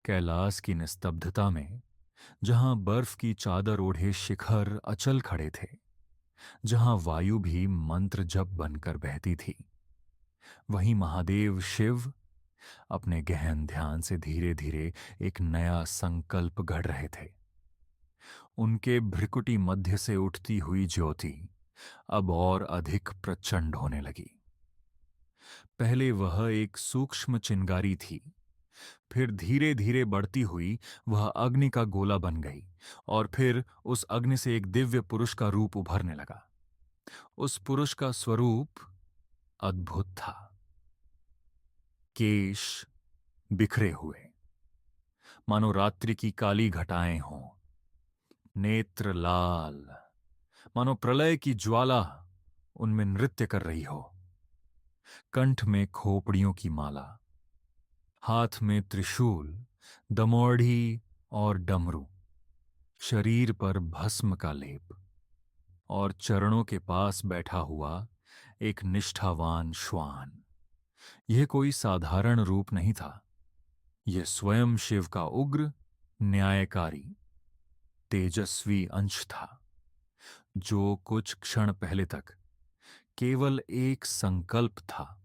कैलाश की निस्तब्धता में, जहां बर्फ की चादर ओढ़े शिखर अचल खड़े थे, जहां वायु भी मंत्र जप बनकर बहती थी, वहीं महादेव शिव अपने गहन ध्यान से धीरे धीरे एक नया संकल्प गढ़ रहे थे। उनके भ्रिकुटी मध्य से उठती हुई ज्योति अब और अधिक प्रचंड होने लगी। पहले वह एक सूक्ष्म चिंगारी थी, फिर धीरे धीरे बढ़ती हुई वह अग्नि का गोला बन गई, और फिर उस अग्नि से एक दिव्य पुरुष का रूप उभरने लगा। उस पुरुष का स्वरूप अद्भुत था। केश बिखरे हुए, मानो रात्रि की काली घटाएं हों, नेत्र लाल, मानो प्रलय की ज्वाला उनमें नृत्य कर रही हो, कंठ में खोपड़ियों की माला, हाथ में त्रिशूल, दमोढ़ी और डमरू, शरीर पर भस्म का लेप, और चरणों के पास बैठा हुआ एक निष्ठावान श्वान। यह कोई साधारण रूप नहीं था। यह स्वयं शिव का उग्र, न्यायकारी, तेजस्वी अंश था, जो कुछ क्षण पहले तक केवल एक संकल्प था,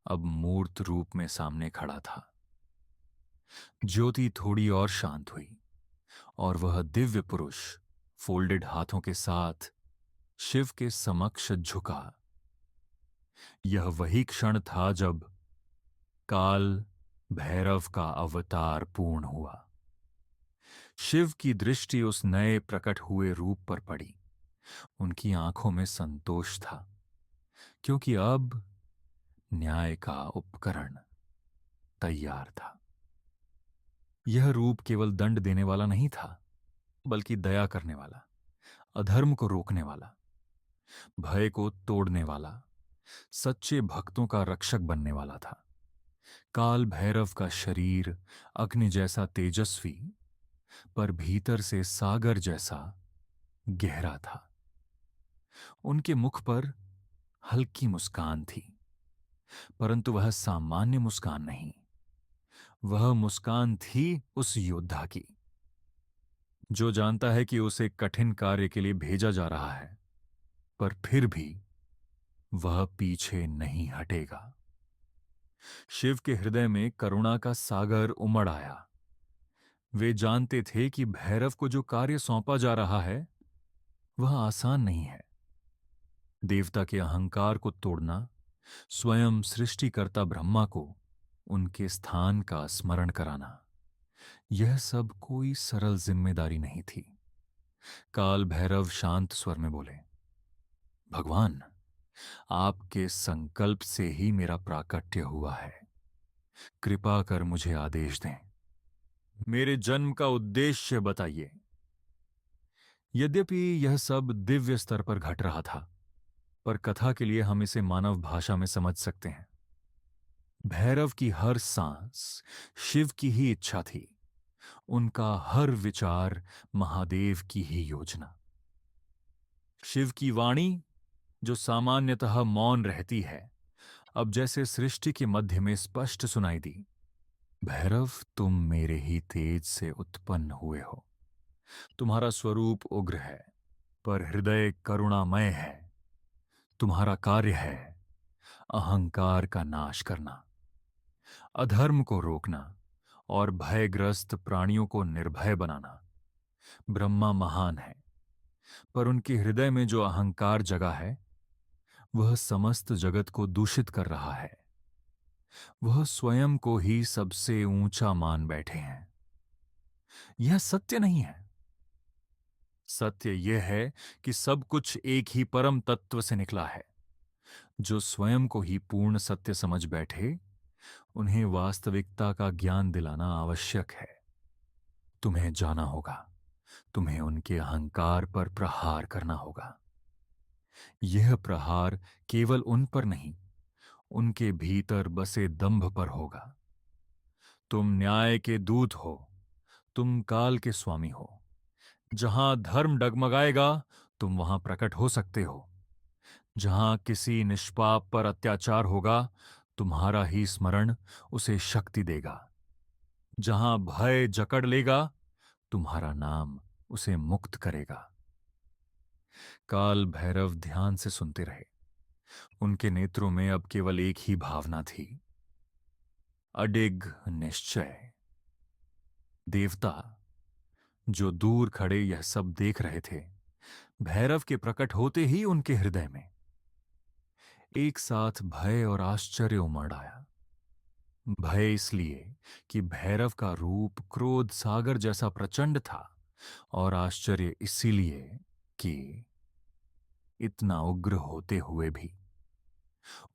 अब मूर्त रूप में सामने खड़ा था। ज्योति थोड़ी और शांत हुई, और वह दिव्य पुरुष फोल्डेड हाथों के साथ शिव के समक्ष झुका। यह वही क्षण था जब काल भैरव का अवतार पूर्ण हुआ। शिव की दृष्टि उस नए प्रकट हुए रूप पर पड़ी। उनकी आंखों में संतोष था, क्योंकि अब न्याय का उपकरण तैयार था। यह रूप केवल दंड देने वाला नहीं था, बल्कि दया करने वाला, अधर्म को रोकने वाला, भय को तोड़ने वाला, सच्चे भक्तों का रक्षक बनने वाला था। काल भैरव का शरीर अग्नि जैसा तेजस्वी, पर भीतर से सागर जैसा गहरा था। उनके मुख पर हल्की मुस्कान थी, परंतु वह सामान्य मुस्कान नहीं। वह मुस्कान थी उस योद्धा की, जो जानता है कि उसे कठिन कार्य के लिए भेजा जा रहा है, पर फिर भी वह पीछे नहीं हटेगा। शिव के हृदय में करुणा का सागर उमड़ आया। वे जानते थे कि भैरव को जो कार्य सौंपा जा रहा है वह आसान नहीं है। देवता के अहंकार को तोड़ना, स्वयं सृष्टिकर्ता ब्रह्मा को उनके स्थान का स्मरण कराना, यह सब कोई सरल जिम्मेदारी नहीं थी। काल भैरव शांत स्वर में बोले, भगवान, आपके संकल्प से ही मेरा प्राकट्य हुआ है। कृपा कर मुझे आदेश दें। मेरे जन्म का उद्देश्य बताइए। यद्यपि यह सब दिव्य स्तर पर घट रहा था, पर कथा के लिए हम इसे मानव भाषा में समझ सकते हैं। भैरव की हर सांस शिव की ही इच्छा थी। उनका हर विचार महादेव की ही योजना। शिव की वाणी, जो सामान्यतः मौन रहती है, अब जैसे सृष्टि के मध्य में स्पष्ट सुनाई दी। भैरव, तुम मेरे ही तेज से उत्पन्न हुए हो। तुम्हारा स्वरूप उग्र है, पर हृदय करुणामय है। तुम्हारा कार्य है अहंकार का नाश करना, अधर्म को रोकना, और भयग्रस्त प्राणियों को निर्भय बनाना। ब्रह्मा महान है, पर उनके हृदय में जो अहंकार जगा है वह समस्त जगत को दूषित कर रहा है। वह स्वयं को ही सबसे ऊंचा मान बैठे हैं। यह सत्य नहीं है। सत्य यह है कि सब कुछ एक ही परम तत्व से निकला है। जो स्वयं को ही पूर्ण सत्य समझ बैठे, उन्हें वास्तविकता का ज्ञान दिलाना आवश्यक है। तुम्हें जाना होगा, तुम्हें उनके अहंकार पर प्रहार करना होगा। यह प्रहार केवल उन पर नहीं, उनके भीतर बसे दंभ पर होगा। तुम न्याय के दूत हो, तुम काल के स्वामी हो। जहां धर्म डगमगाएगा, तुम वहां प्रकट हो सकते हो। जहां किसी निष्पाप पर अत्याचार होगा, तुम्हारा ही स्मरण उसे शक्ति देगा। जहां भय जकड़ लेगा, तुम्हारा नाम उसे मुक्त करेगा। काल भैरव ध्यान से सुनते रहे। उनके नेत्रों में अब केवल एक ही भावना थी, अडिग निश्चय। देवता जो दूर खड़े यह सब देख रहे थे, भैरव के प्रकट होते ही उनके हृदय में एक साथ भय और आश्चर्य उमड़ आया। भय इसलिए कि भैरव का रूप क्रोध सागर जैसा प्रचंड था, और आश्चर्य इसीलिए कि इतना उग्र होते हुए भी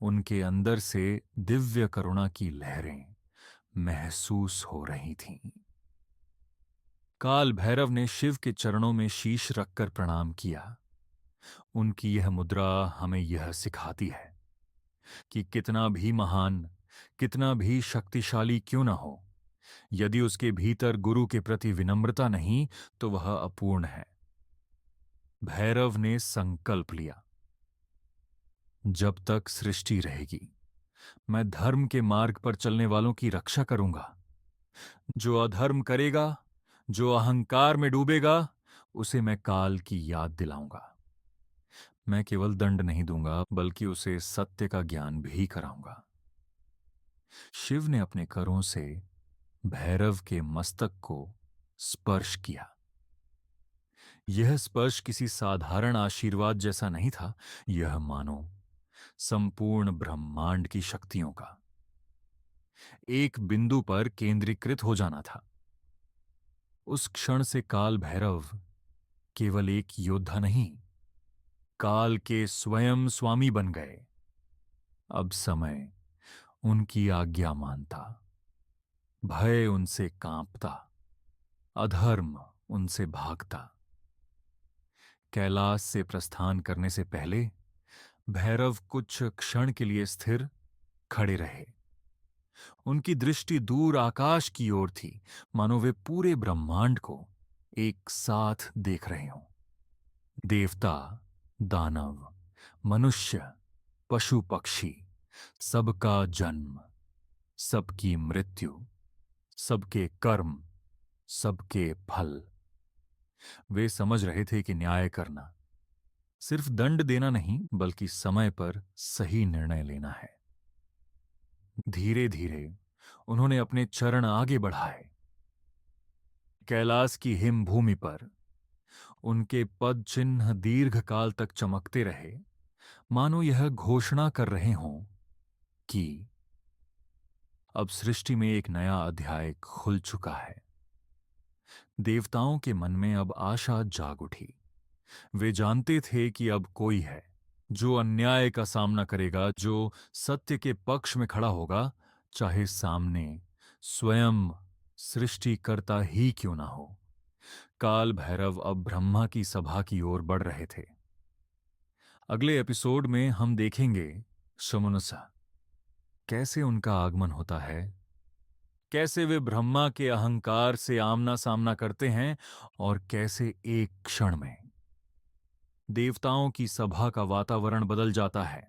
उनके अंदर से दिव्य करुणा की लहरें महसूस हो रही थीं। काल भैरव ने शिव के चरणों में शीश रखकर प्रणाम किया। उनकी यह मुद्रा हमें यह सिखाती है कि कितना भी महान, कितना भी शक्तिशाली क्यों न हो, यदि उसके भीतर गुरु के प्रति विनम्रता नहीं तो वह अपूर्ण है। भैरव ने संकल्प लिया, जब तक सृष्टि रहेगी मैं धर्म के मार्ग पर चलने वालों की रक्षा करूंगा। जो अधर्म करेगा, जो अहंकार में डूबेगा, उसे मैं काल की याद दिलाऊंगा। मैं केवल दंड नहीं दूंगा, बल्कि उसे सत्य का ज्ञान भी कराऊंगा। शिव ने अपने करों से भैरव के मस्तक को स्पर्श किया। यह स्पर्श किसी साधारण आशीर्वाद जैसा नहीं था, यह मानो संपूर्ण ब्रह्मांड की शक्तियों का एक बिंदु पर केंद्रीकृत हो जाना था। उस क्षण से काल भैरव केवल एक योद्धा नहीं, काल के स्वयं स्वामी बन गए। अब समय उनकी आज्ञा मानता, भय उनसे कांपता, अधर्म उनसे भागता। कैलाश से प्रस्थान करने से पहले भैरव कुछ क्षण के लिए स्थिर खड़े रहे। उनकी दृष्टि दूर आकाश की ओर थी, मानो वे पूरे ब्रह्मांड को एक साथ देख रहे हों। देवता, दानव, मनुष्य, पशु पक्षी, सबका जन्म, सबकी मृत्यु, सबके कर्म, सबके फल। वे समझ रहे थे कि न्याय करना सिर्फ दंड देना नहीं, बल्कि समय पर सही निर्णय लेना है। धीरे धीरे उन्होंने अपने चरण आगे बढ़ाए। कैलाश की हिम भूमि पर उनके पद चिन्ह दीर्घ काल तक चमकते रहे, मानो यह घोषणा कर रहे हों कि अब सृष्टि में एक नया अध्याय खुल चुका है। देवताओं के मन में अब आशा जाग उठी। वे जानते थे कि अब कोई है जो अन्याय का सामना करेगा, जो सत्य के पक्ष में खड़ा होगा, चाहे सामने स्वयं सृष्टिकर्ता ही क्यों ना हो। काल भैरव अब ब्रह्मा की सभा की ओर बढ़ रहे थे। अगले एपिसोड में हम देखेंगे शमुनसा, कैसे उनका आगमन होता है, कैसे वे ब्रह्मा के अहंकार से आमना सामना करते हैं, और कैसे एक क्षण में देवताओं की सभा का वातावरण बदल जाता है।